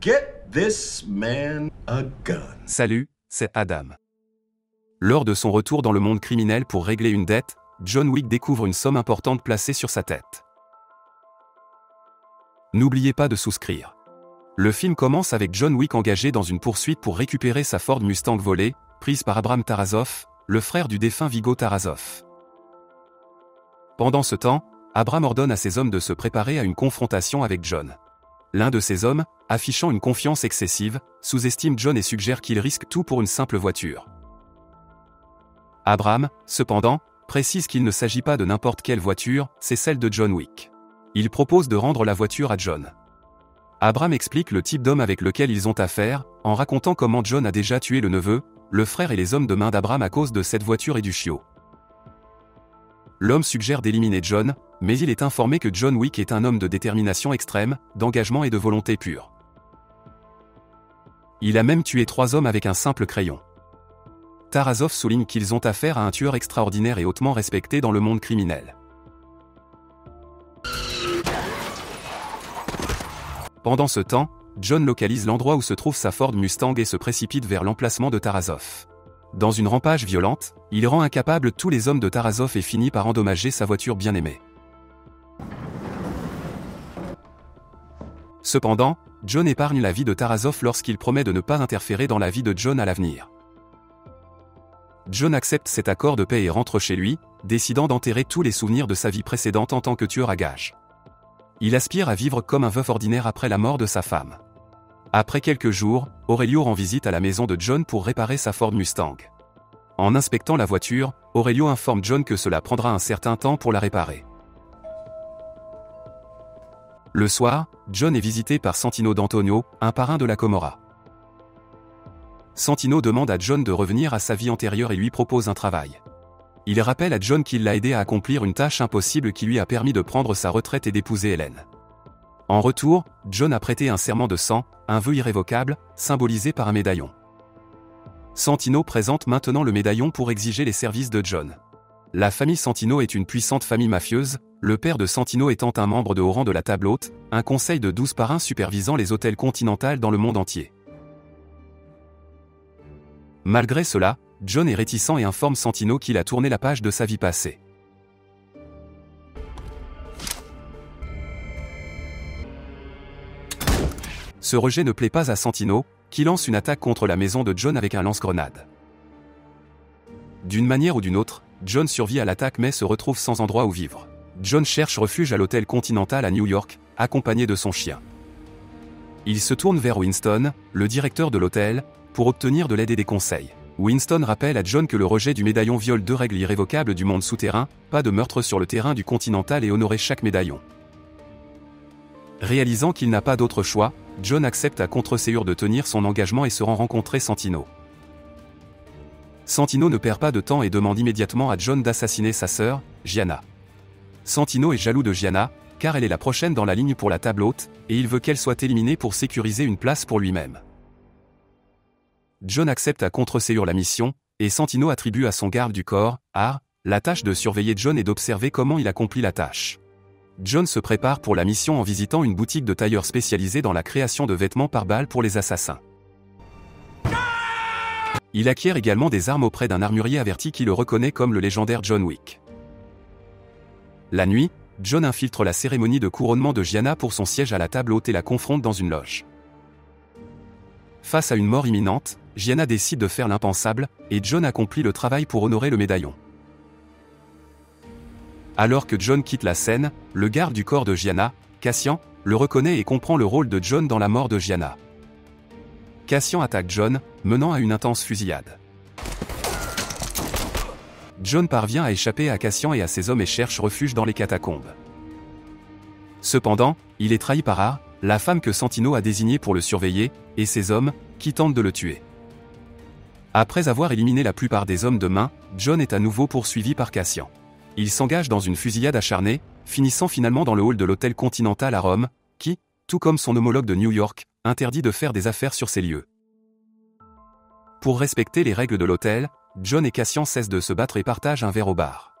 Get this man a gun. Salut, c'est Adam. Lors de son retour dans le monde criminel pour régler une dette, John Wick découvre une somme importante placée sur sa tête. N'oubliez pas de souscrire. Le film commence avec John Wick engagé dans une poursuite pour récupérer sa Ford Mustang volée, prise par Abram Tarasov, le frère du défunt Viggo Tarasov. Pendant ce temps, Abram ordonne à ses hommes de se préparer à une confrontation avec John. L'un de ses hommes, affichant une confiance excessive, sous-estime John et suggère qu'il risque tout pour une simple voiture. Abram, cependant, précise qu'il ne s'agit pas de n'importe quelle voiture, c'est celle de John Wick. Il propose de rendre la voiture à John. Abram explique le type d'homme avec lequel ils ont affaire, en racontant comment John a déjà tué le neveu, le frère et les hommes de main d'Abram à cause de cette voiture et du chiot. L'homme suggère d'éliminer John, mais il est informé que John Wick est un homme de détermination extrême, d'engagement et de volonté pure. Il a même tué 3 hommes avec un simple crayon. Tarasov souligne qu'ils ont affaire à un tueur extraordinaire et hautement respecté dans le monde criminel. Pendant ce temps, John localise l'endroit où se trouve sa Ford Mustang et se précipite vers l'emplacement de Tarasov. Dans une rampage violente, il rend incapable tous les hommes de Tarasov et finit par endommager sa voiture bien-aimée. Cependant, John épargne la vie de Tarasov lorsqu'il promet de ne pas interférer dans la vie de John à l'avenir. John accepte cet accord de paix et rentre chez lui, décidant d'enterrer tous les souvenirs de sa vie précédente en tant que tueur à gages. Il aspire à vivre comme un veuf ordinaire après la mort de sa femme. Après quelques jours, Aurelio rend visite à la maison de John pour réparer sa Ford Mustang. En inspectant la voiture, Aurelio informe John que cela prendra un certain temps pour la réparer. Le soir, John est visité par Santino d'Antonio, un parrain de la Camorra. Santino demande à John de revenir à sa vie antérieure et lui propose un travail. Il rappelle à John qu'il l'a aidé à accomplir une tâche impossible qui lui a permis de prendre sa retraite et d'épouser Hélène. En retour, John a prêté un serment de sang, un vœu irrévocable, symbolisé par un médaillon. Santino présente maintenant le médaillon pour exiger les services de John. La famille Santino est une puissante famille mafieuse, le père de Santino étant un membre de haut rang de la table haute, un conseil de 12 parrains supervisant les hôtels continentaux dans le monde entier. Malgré cela, John est réticent et informe Santino qu'il a tourné la page de sa vie passée. Ce rejet ne plaît pas à Santino, qui lance une attaque contre la maison de John avec un lance-grenade. D'une manière ou d'une autre, John survit à l'attaque mais se retrouve sans endroit où vivre. John cherche refuge à l'hôtel Continental à New York, accompagné de son chien. Il se tourne vers Winston, le directeur de l'hôtel, pour obtenir de l'aide et des conseils. Winston rappelle à John que le rejet du médaillon viole 2 règles irrévocables du monde souterrain, pas de meurtre sur le terrain du Continental et honorer chaque médaillon. Réalisant qu'il n'a pas d'autre choix, John accepte à contre-ségur de tenir son engagement et se rend rencontrer Santino. Santino ne perd pas de temps et demande immédiatement à John d'assassiner sa sœur, Gianna. Santino est jaloux de Gianna, car elle est la prochaine dans la ligne pour la table haute, et il veut qu'elle soit éliminée pour sécuriser une place pour lui-même. John accepte à contre-ségur la mission, et Santino attribue à son garde du corps, Har, la tâche de surveiller John et d'observer comment il accomplit la tâche. John se prépare pour la mission en visitant une boutique de tailleurs spécialisée dans la création de vêtements par balles pour les assassins. Il acquiert également des armes auprès d'un armurier averti qui le reconnaît comme le légendaire John Wick. La nuit, John infiltre la cérémonie de couronnement de Gianna pour son siège à la table haute et la confronte dans une loge. Face à une mort imminente, Gianna décide de faire l'impensable, et John accomplit le travail pour honorer le médaillon. Alors que John quitte la scène, le garde du corps de Gianna, Cassian, le reconnaît et comprend le rôle de John dans la mort de Gianna. Cassian attaque John, menant à une intense fusillade. John parvient à échapper à Cassian et à ses hommes et cherche refuge dans les catacombes. Cependant, il est trahi par Har, la femme que Santino a désignée pour le surveiller, et ses hommes, qui tentent de le tuer. Après avoir éliminé la plupart des hommes de main, John est à nouveau poursuivi par Cassian. Il s'engage dans une fusillade acharnée, finissant finalement dans le hall de l'hôtel Continental à Rome, qui, tout comme son homologue de New York, interdit de faire des affaires sur ces lieux. Pour respecter les règles de l'hôtel, John et Cassian cessent de se battre et partagent un verre au bar.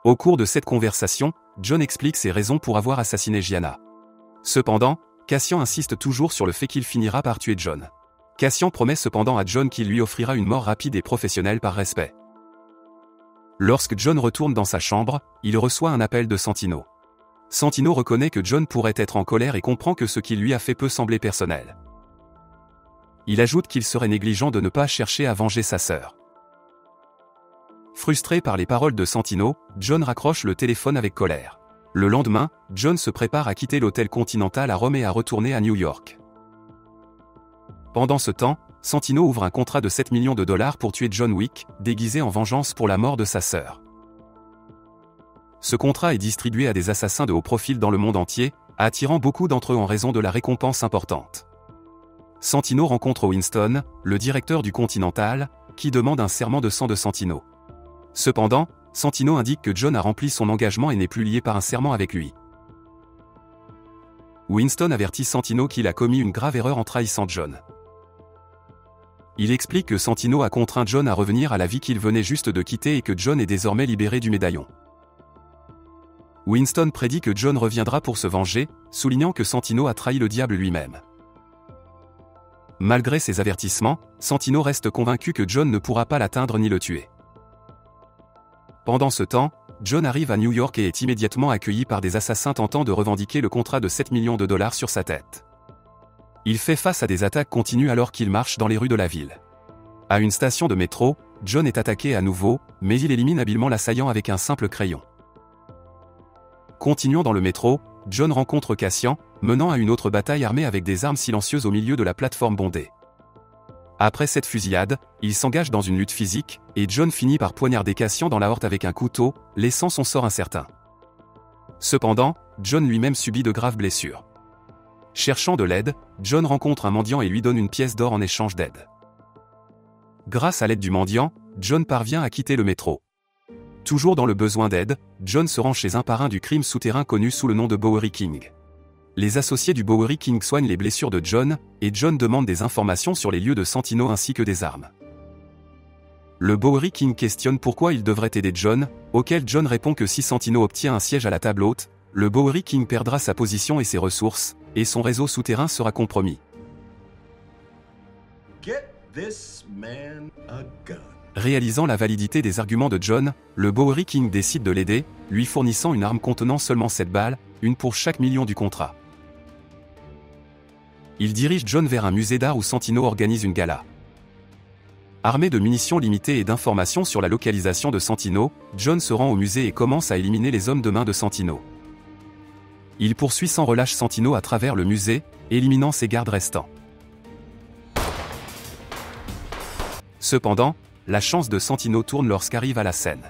Au cours de cette conversation, John explique ses raisons pour avoir assassiné Gianna. Cependant, Cassian insiste toujours sur le fait qu'il finira par tuer John. Cassian promet cependant à John qu'il lui offrira une mort rapide et professionnelle par respect. Lorsque John retourne dans sa chambre, il reçoit un appel de Santino. Santino reconnaît que John pourrait être en colère et comprend que ce qu'il lui a fait peut sembler personnel. Il ajoute qu'il serait négligent de ne pas chercher à venger sa sœur. Frustré par les paroles de Santino, John raccroche le téléphone avec colère. Le lendemain, John se prépare à quitter l'hôtel Continental à Rome et à retourner à New York. Pendant ce temps, Santino ouvre un contrat de 7 millions de dollars pour tuer John Wick, déguisé en vengeance pour la mort de sa sœur. Ce contrat est distribué à des assassins de haut profil dans le monde entier, attirant beaucoup d'entre eux en raison de la récompense importante. Santino rencontre Winston, le directeur du Continental, qui demande un serment de sang de Santino. Cependant, Santino indique que John a rempli son engagement et n'est plus lié par un serment avec lui. Winston avertit Santino qu'il a commis une grave erreur en trahissant John. Il explique que Santino a contraint John à revenir à la vie qu'il venait juste de quitter et que John est désormais libéré du médaillon. Winston prédit que John reviendra pour se venger, soulignant que Santino a trahi le diable lui-même. Malgré ces avertissements, Santino reste convaincu que John ne pourra pas l'atteindre ni le tuer. Pendant ce temps, John arrive à New York et est immédiatement accueilli par des assassins tentant de revendiquer le contrat de 7 millions de dollars sur sa tête. Il fait face à des attaques continues alors qu'il marche dans les rues de la ville. À une station de métro, John est attaqué à nouveau, mais il élimine habilement l'assaillant avec un simple crayon. Continuant dans le métro, John rencontre Cassian, menant à une autre bataille armée avec des armes silencieuses au milieu de la plateforme bondée. Après cette fusillade, il s'engage dans une lutte physique, et John finit par poignarder Cassian dans la horte avec un couteau, laissant son sort incertain. Cependant, John lui-même subit de graves blessures. Cherchant de l'aide, John rencontre un mendiant et lui donne une pièce d'or en échange d'aide. Grâce à l'aide du mendiant, John parvient à quitter le métro. Toujours dans le besoin d'aide, John se rend chez un parrain du crime souterrain connu sous le nom de Bowery King. Les associés du Bowery King soignent les blessures de John, et John demande des informations sur les lieux de Santino ainsi que des armes. Le Bowery King questionne pourquoi il devrait aider John, auquel John répond que si Santino obtient un siège à la table haute, le Bowery King perdra sa position et ses ressources, et son réseau souterrain sera compromis. Get this man a gun. Réalisant la validité des arguments de John, le Bowery King décide de l'aider, lui fournissant une arme contenant seulement 7 balles, une pour chaque million du contrat. Il dirige John vers un musée d'art où Santino organise une gala. Armé de munitions limitées et d'informations sur la localisation de Santino, John se rend au musée et commence à éliminer les hommes de main de Santino. Il poursuit sans relâche Santino à travers le musée, éliminant ses gardes restants. Cependant, la chance de Santino tourne lorsqu'arrive à la scène.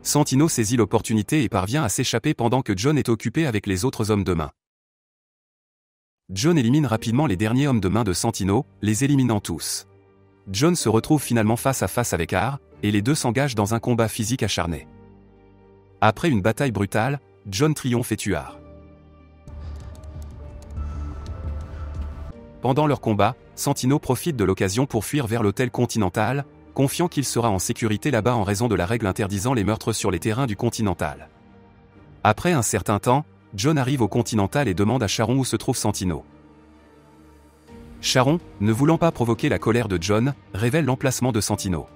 Santino saisit l'opportunité et parvient à s'échapper pendant que John est occupé avec les autres hommes de main. John élimine rapidement les derniers hommes de main de Santino, les éliminant tous. John se retrouve finalement face à face avec Har, et les deux s'engagent dans un combat physique acharné. Après une bataille brutale, John triomphe et tue Har. Pendant leur combat, Santino profite de l'occasion pour fuir vers l'hôtel Continental, confiant qu'il sera en sécurité là-bas en raison de la règle interdisant les meurtres sur les terrains du Continental. Après un certain temps, John arrive au Continental et demande à Sharon où se trouve Santino. Sharon, ne voulant pas provoquer la colère de John, révèle l'emplacement de Santino.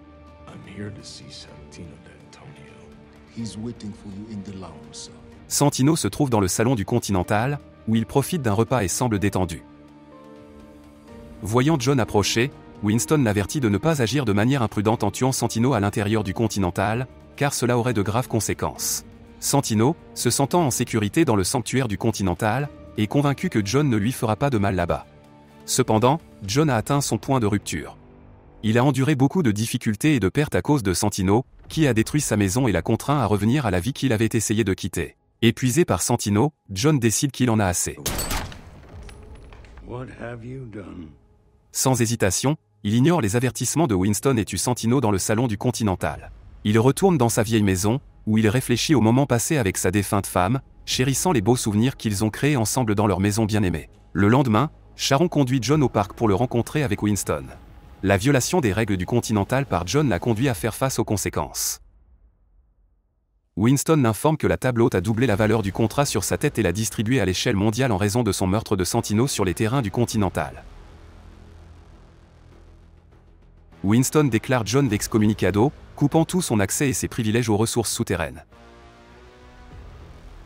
Santino se trouve dans le salon du Continental, où il profite d'un repas et semble détendu. Voyant John approcher, Winston l'avertit de ne pas agir de manière imprudente en tuant Santino à l'intérieur du Continental, car cela aurait de graves conséquences. Santino, se sentant en sécurité dans le sanctuaire du Continental, est convaincu que John ne lui fera pas de mal là-bas. Cependant, John a atteint son point de rupture. Il a enduré beaucoup de difficultés et de pertes à cause de Santino, qui a détruit sa maison et l'a contraint à revenir à la vie qu'il avait essayé de quitter. Épuisé par Santino, John décide qu'il en a assez. What have you done? Sans hésitation, il ignore les avertissements de Winston et tue Santino dans le salon du Continental. Il retourne dans sa vieille maison, où il réfléchit au moment passé avec sa défunte femme, chérissant les beaux souvenirs qu'ils ont créés ensemble dans leur maison bien-aimée. Le lendemain, Sharon conduit John au parc pour le rencontrer avec Winston. La violation des règles du Continental par John l'a conduit à faire face aux conséquences. Winston l'informe que la table haute a doublé la valeur du contrat sur sa tête et l'a distribué à l'échelle mondiale en raison de son meurtre de Santino sur les terrains du Continental. Winston déclare John excommunicado, coupant tout son accès et ses privilèges aux ressources souterraines.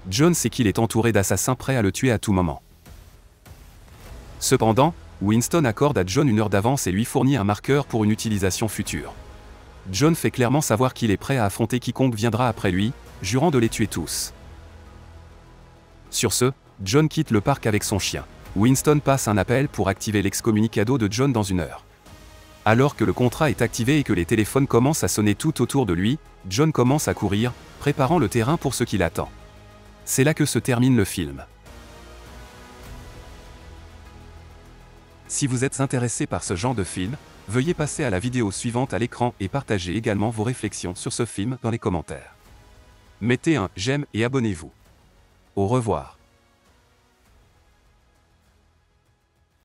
John sait qu'il est entouré d'assassins prêts à le tuer à tout moment. Cependant, Winston accorde à John une heure d'avance et lui fournit un marqueur pour une utilisation future. John fait clairement savoir qu'il est prêt à affronter quiconque viendra après lui, jurant de les tuer tous. Sur ce, John quitte le parc avec son chien. Winston passe un appel pour activer l'excommunicado de John dans 1 heure. Alors que le contrat est activé et que les téléphones commencent à sonner tout autour de lui, John commence à courir, préparant le terrain pour ce qui l'attend. C'est là que se termine le film. Si vous êtes intéressé par ce genre de film, veuillez passer à la vidéo suivante à l'écran et partagez également vos réflexions sur ce film dans les commentaires. Mettez un j'aime et abonnez-vous. Au revoir.